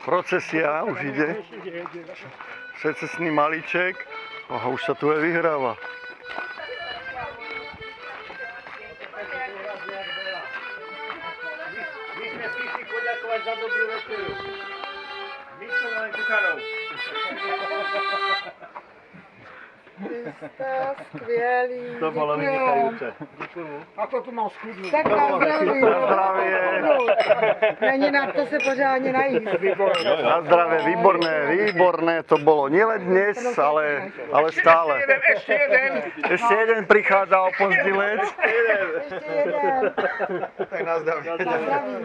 Procesia už ide. Secesný malíček. Aha, už sa tu aj vyhráva. My sme prišli poďakovať za dobrú večeru. My sme len kuchárov. Vy ste skvělí. To bolo vynikajúce. A to tu mám schudnúť. Tak na zdraví. Na zdravie. Není na to se pořádně najíst. Na zdravie, výborné to bolo. Nielen dnes, ale stále. Ešte jeden prichádza opozdilec. Ještě jeden. Tak na zdravie. Na zdraví.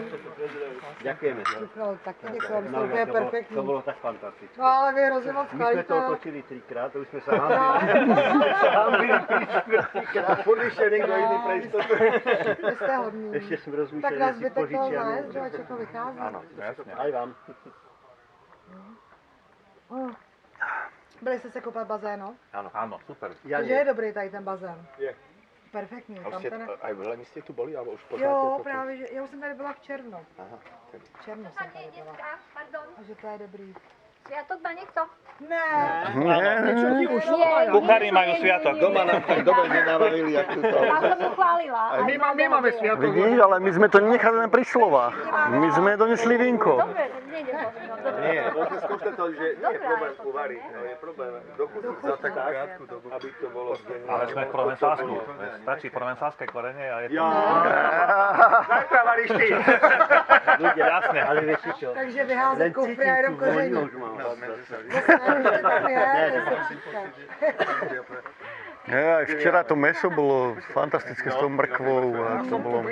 Ďakujeme. No, taky děkujem, to je perfektní. To bolo tak fantastické. No ale vy hrozně moc My sme to chválíte. otočili 3-krát, to už sme sa hambili 3-4-krát. Furt ešte niekto iný pre istotu. Vy jste hodní. Ešte sme Tak rozmýšľali, na že si zbytek toho požičiame. zájezd, že jako vychází. Áno, jasne. Aj vám. Byli jste se koupat bazénu? Áno, super. Ja Takže nie. je dobrý tady ten bazén. Je. Perfektní. A Tam ste, ten... aj v Leni ste tu boli, alebo už poznáte Jo, toto? právě, že já už jsem tady byla v červnu. Aha, tedy. V červnu jsem tady byla. Pardon, Takže to je dobrý. sviatok má niekto? Ne. Nie. Kuchári majú sviatok. Doma nám tak dobre nenavavili, jak tu to. Ja som ju chválila. My máme sviatok. Vidíš, ale my sme to nenechali len pri slovách. My sme donesli vínko. Dobre, tak nejde možno. Dobre. Nie, môžeme skonštatovať, že nie je problém uvariť, ale je problém dochutiť za takú krátku dobu, aby to bolo zdené. Ale sme v Provenzálsku. Stačí provenzálske korene a je to... Zajtra varíš ty. Ľudia, jasne. Ale vieš čo? Takže vyházet kufry a jenom koření. už mám. Ještě tam je, to se přítká. Aj včera to meso bolo fantastické s tou mrkvou. A to bolo...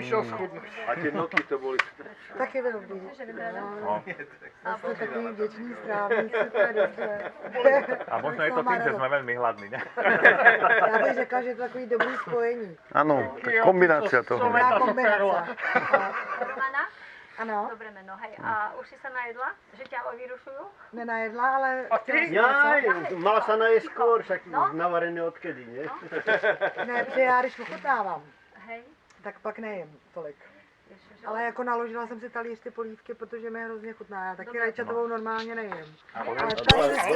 A tie noky to boli... Taky to dobrý. No. Jste takový vděční strávníci, to je dobře. A možno je to tým, že sme veľmi hladní, ne? Já bych řekla, že je to takový dobrý spojení. Áno, tak kombinácia toho. Dobrá kombinace. Romana? Ano, Dobre meno, hej. A už si sa najedla? Že ťa vyrušujú? nenajedla, ale... Jaj, mala sa najesť skôr, však navarené odkedy, nie? Ne, protože já když ochutnávám, Hej. tak pak nejím tolik. Ježiš, Ale jako naložila jsem si talíř ty polívky, protože mi hrozně chutná. Já taky Dobré. rajčatovou normálně nejím. A Ale tady